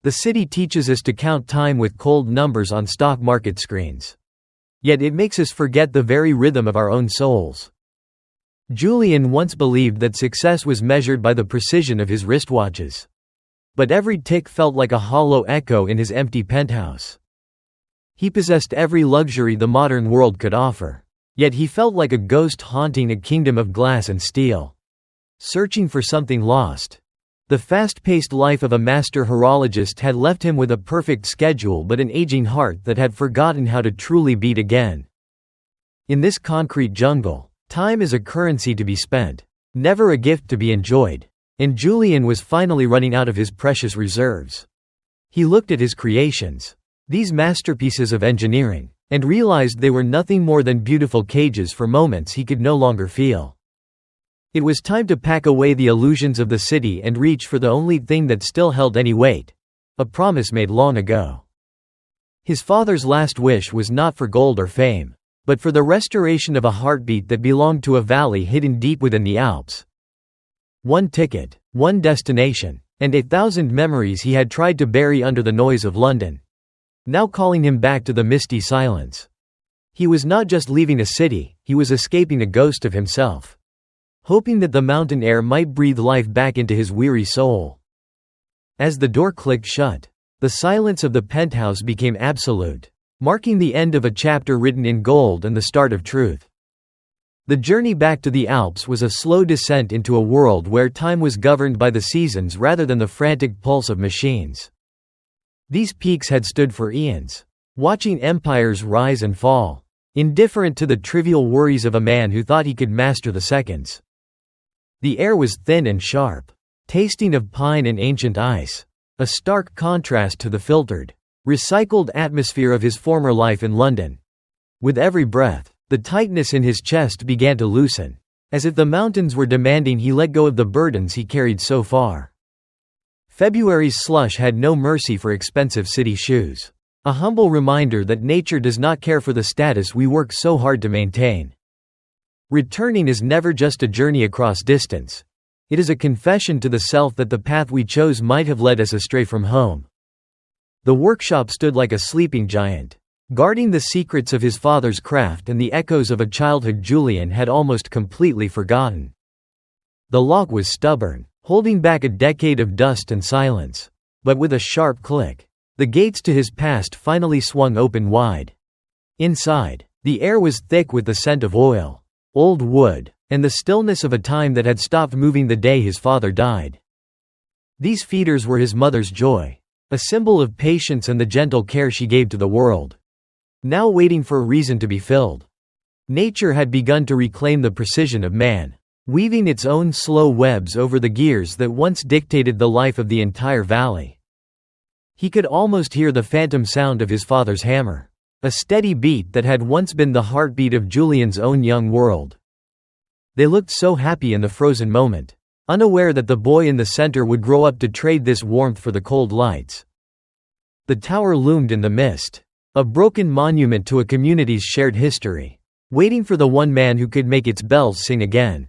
The city teaches us to count time with cold numbers on stock market screens. Yet it makes us forget the very rhythm of our own souls. Julian once believed that success was measured by the precision of his wristwatches. But every tick felt like a hollow echo in his empty penthouse. He possessed every luxury the modern world could offer. Yet he felt like a ghost haunting a kingdom of glass and steel, searching for something lost. The fast-paced life of a master horologist had left him with a perfect schedule but an aging heart that had forgotten how to truly beat again. In this concrete jungle, time is a currency to be spent, never a gift to be enjoyed. And Julian was finally running out of his precious reserves. He looked at his creations, these masterpieces of engineering, and realized they were nothing more than beautiful cages for moments he could no longer feel. It was time to pack away the illusions of the city and reach for the only thing that still held any weight, a promise made long ago. His father's last wish was not for gold or fame, but for the restoration of a heartbeat that belonged to a valley hidden deep within the Alps. One ticket, one destination, and 1,000 memories he had tried to bury under the noise of London, now calling him back to the misty silence. He was not just leaving a city, he was escaping a ghost of himself, hoping that the mountain air might breathe life back into his weary soul. As the door clicked shut, the silence of the penthouse became absolute, marking the end of a chapter written in gold and the start of truth. The journey back to the Alps was a slow descent into a world where time was governed by the seasons rather than the frantic pulse of machines. These peaks had stood for eons, watching empires rise and fall, indifferent to the trivial worries of a man who thought he could master the seconds. The air was thin and sharp, tasting of pine and ancient ice, a stark contrast to the filtered, recycled atmosphere of his former life in London. With every breath, the tightness in his chest began to loosen, as if the mountains were demanding he let go of the burdens he carried so far. February's slush had no mercy for expensive city shoes, a humble reminder that nature does not care for the status we work so hard to maintain. Returning is never just a journey across distance. It is a confession to the self that the path we chose might have led us astray from home. The workshop stood like a sleeping giant, guarding the secrets of his father's craft and the echoes of a childhood Julian had almost completely forgotten. The lock was stubborn, holding back a decade of dust and silence. But with a sharp click, the gates to his past finally swung open wide. Inside, the air was thick with the scent of oil, old wood, and the stillness of a time that had stopped moving the day his father died. These feeders were his mother's joy, a symbol of patience and the gentle care she gave to the world, now waiting for a reason to be filled. Nature had begun to reclaim the precision of man, weaving its own slow webs over the gears that once dictated the life of the entire valley. He could almost hear the phantom sound of his father's hammer, a steady beat that had once been the heartbeat of Julian's own young world. They looked so happy in the frozen moment, unaware that the boy in the center would grow up to trade this warmth for the cold lights. The tower loomed in the mist, a broken monument to a community's shared history, waiting for the one man who could make its bells sing again.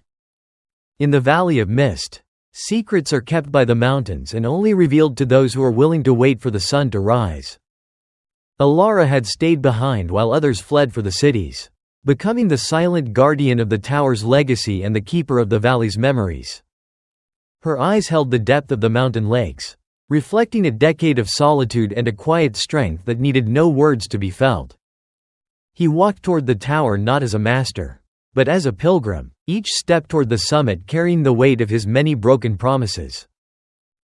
In the Valley of Mist, secrets are kept by the mountains and only revealed to those who are willing to wait for the sun to rise. Elara had stayed behind while others fled for the cities, becoming the silent guardian of the tower's legacy and the keeper of the valley's memories. Her eyes held the depth of the mountain lakes, reflecting a decade of solitude and a quiet strength that needed no words to be felt. He walked toward the tower not as a master, but as a pilgrim, each step toward the summit carrying the weight of his many broken promises.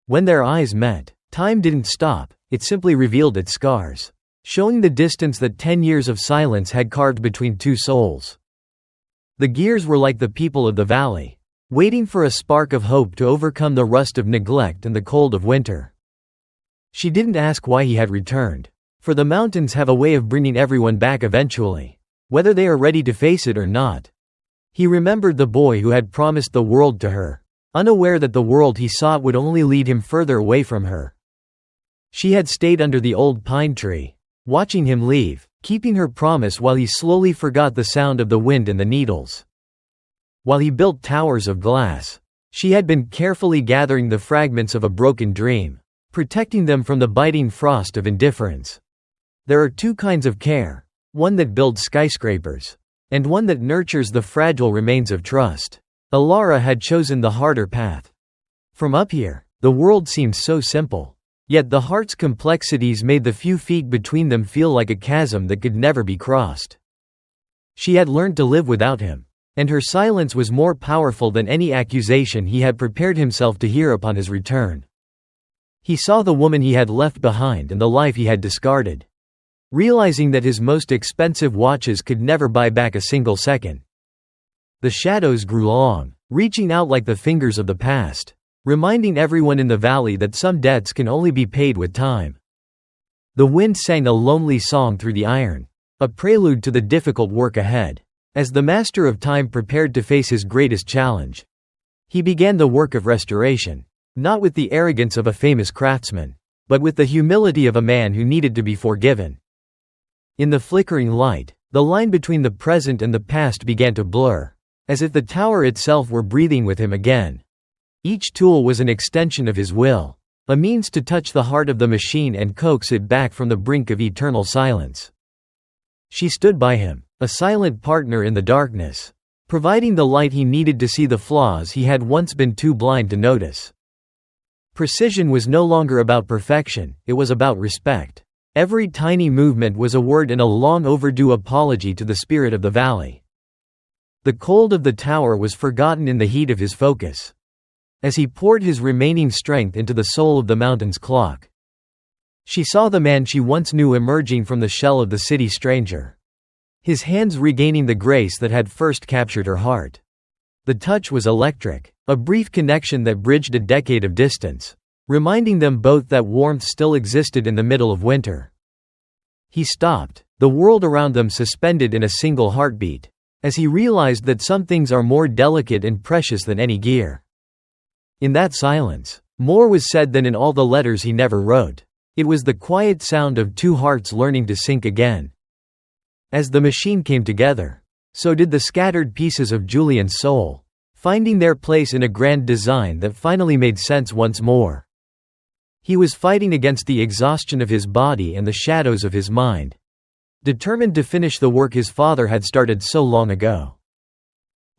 When their eyes met, time didn't stop, it simply revealed its scars, showing the distance that 10 years of silence had carved between two souls. The gears were like the people of the valley, waiting for a spark of hope to overcome the rust of neglect and the cold of winter. She didn't ask why he had returned, for the mountains have a way of bringing everyone back eventually, whether they are ready to face it or not. He remembered the boy who had promised the world to her, unaware that the world he sought would only lead him further away from her. She had stayed under the old pine tree, watching him leave, keeping her promise while he slowly forgot the sound of the wind and the needles. While he built towers of glass, she had been carefully gathering the fragments of a broken dream, protecting them from the biting frost of indifference. There are two kinds of care, one that builds skyscrapers, and one that nurtures the fragile remains of trust. Elara had chosen the harder path. From up here, the world seemed so simple. Yet the heart's complexities made the few feet between them feel like a chasm that could never be crossed. She had learned to live without him, and her silence was more powerful than any accusation he had prepared himself to hear upon his return. He saw the woman he had left behind and the life he had discarded. Realizing that his most expensive watches could never buy back a single second. The shadows grew long, reaching out like the fingers of the past, reminding everyone in the valley that some debts can only be paid with time. The wind sang a lonely song through the iron, a prelude to the difficult work ahead. As the master of time prepared to face his greatest challenge, he began the work of restoration, not with the arrogance of a famous craftsman, but with the humility of a man who needed to be forgiven. In the flickering light, the line between the present and the past began to blur, as if the tower itself were breathing with him again. Each tool was an extension of his will, a means to touch the heart of the machine and coax it back from the brink of eternal silence. She stood by him, a silent partner in the darkness, providing the light he needed to see the flaws he had once been too blind to notice. Precision was no longer about perfection, it was about respect. Every tiny movement was a word and a long overdue apology to the spirit of the valley. The cold of the tower was forgotten in the heat of his focus, as he poured his remaining strength into the soul of the mountain's clock. She saw the man she once knew emerging from the shell of the city stranger, his hands regaining the grace that had first captured her heart. The touch was electric, a brief connection that bridged a decade of distance, reminding them both that warmth still existed in the middle of winter. He stopped, the world around them suspended in a single heartbeat, as he realized that some things are more delicate and precious than any gear. In that silence, more was said than in all the letters he never wrote. It was the quiet sound of two hearts learning to sync again. As the machine came together, so did the scattered pieces of Julian's soul, finding their place in a grand design that finally made sense once more. He was fighting against the exhaustion of his body and the shadows of his mind, determined to finish the work his father had started so long ago.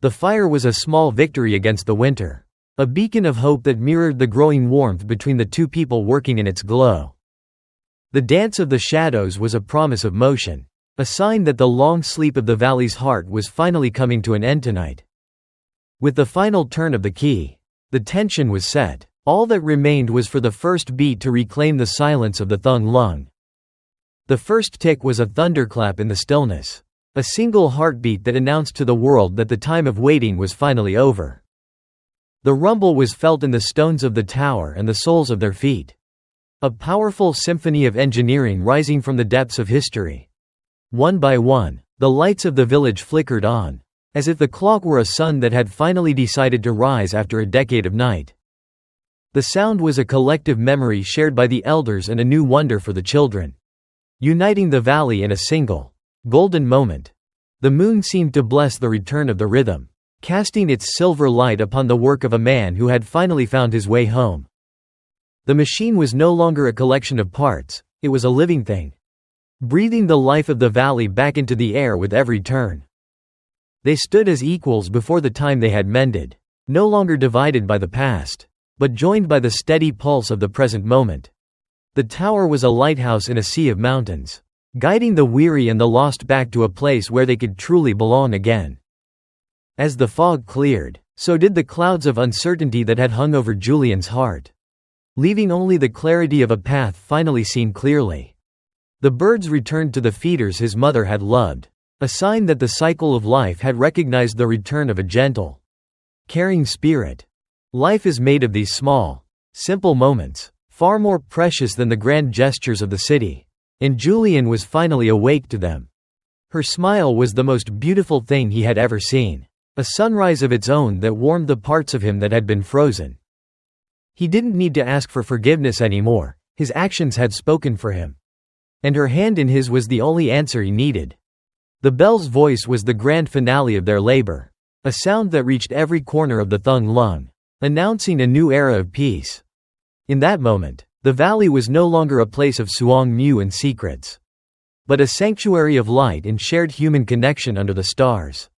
The fire was a small victory against the winter, a beacon of hope that mirrored the growing warmth between the two people working in its glow. The dance of the shadows was a promise of motion, a sign that the long sleep of the valley's heart was finally coming to an end tonight. With the final turn of the key, the tension was set. All that remained was for the first beat to reclaim the silence of the thung lung. The first tick was a thunderclap in the stillness, a single heartbeat that announced to the world that the time of waiting was finally over. The rumble was felt in the stones of the tower and the soles of their feet, a powerful symphony of engineering rising from the depths of history. One by one, the lights of the village flickered on, as if the clock were a sun that had finally decided to rise after a decade of night. The sound was a collective memory shared by the elders and a new wonder for the children, uniting the valley in a single, golden moment. The moon seemed to bless the return of the rhythm, casting its silver light upon the work of a man who had finally found his way home. The machine was no longer a collection of parts, it was a living thing, breathing the life of the valley back into the air with every turn. They stood as equals before the time they had mended, no longer divided by the past, but joined by the steady pulse of the present moment. The tower was a lighthouse in a sea of mountains, guiding the weary and the lost back to a place where they could truly belong again. As the fog cleared, so did the clouds of uncertainty that had hung over Julian's heart, leaving only the clarity of a path finally seen clearly. The birds returned to the feeders his mother had loved, a sign that the cycle of life had recognized the return of a gentle, caring spirit. Life is made of these small, simple moments, far more precious than the grand gestures of the city, and Julian was finally awake to them. Her smile was the most beautiful thing he had ever seen, a sunrise of its own that warmed the parts of him that had been frozen. He didn't need to ask for forgiveness anymore, his actions had spoken for him. And her hand in his was the only answer he needed. The bell's voice was the grand finale of their labor, a sound that reached every corner of the thung lung, announcing a new era of peace. In that moment, The valley was no longer a place of Suang Mu and secrets, but a sanctuary of light and shared human connection under the stars.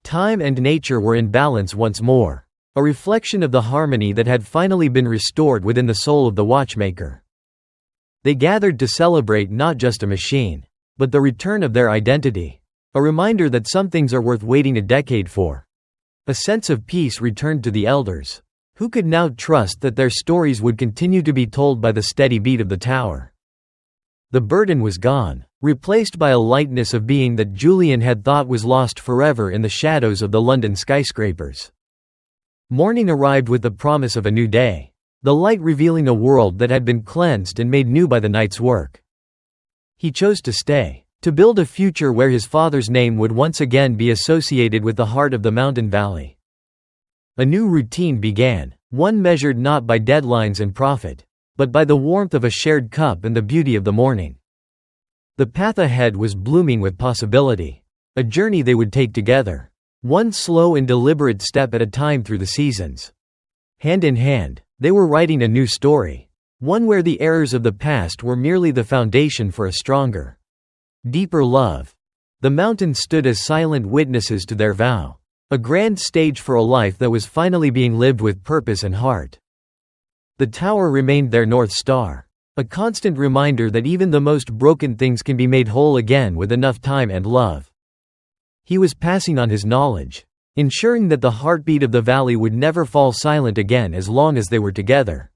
Time and nature were in balance once more, a reflection of the harmony that had finally been restored within the soul of the watchmaker. They gathered to celebrate not just a machine, but the return of their identity, a reminder that some things are worth waiting a decade for. A sense of peace returned to the elders, who could now trust that their stories would continue to be told by the steady beat of the tower. The burden was gone, replaced by a lightness of being that Julian had thought was lost forever in the shadows of the London skyscrapers. Morning arrived with the promise of a new day, the light revealing a world that had been cleansed and made new by the night's work. He chose to stay, to build a future where his father's name would once again be associated with the heart of the mountain valley. A new routine began, one measured not by deadlines and profit, but by the warmth of a shared cup and the beauty of the morning. The path ahead was blooming with possibility, a journey they would take together, one slow and deliberate step at a time through the seasons. Hand in hand, they were writing a new story, one where the errors of the past were merely the foundation for a stronger, deeper love. The mountains stood as silent witnesses to their vow, a grand stage for a life that was finally being lived with purpose and heart. The tower remained their North Star, a constant reminder that even the most broken things can be made whole again with enough time and love. He was passing on his knowledge, ensuring that the heartbeat of the valley would never fall silent again as long as they were together.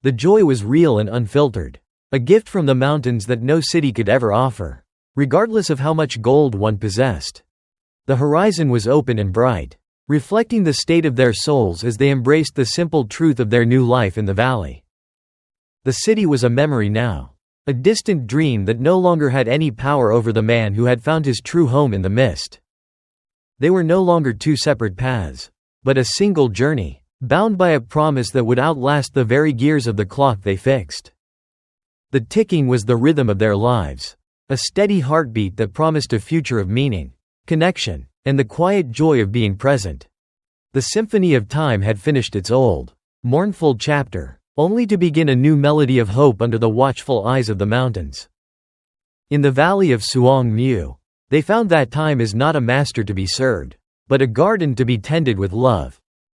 The joy was real and unfiltered, a gift from the mountains that no city could ever offer, regardless of how much gold one possessed. The horizon was open and bright, reflecting the state of their souls as they embraced the simple truth of their new life in the valley. The city was a memory now, a distant dream that no longer had any power over the man who had found his true home in the mist. They were no longer two separate paths, but a single journey, bound by a promise that would outlast the very gears of the clock they fixed. The ticking was the rhythm of their lives, a steady heartbeat that promised a future of meaning, connection, and the quiet joy of being present. The symphony of time had finished its old, mournful chapter, only to begin a new melody of hope under the watchful eyes of the mountains. In the valley of Suang Mu, they found that time is not a master to be served, but a garden to be tended with love.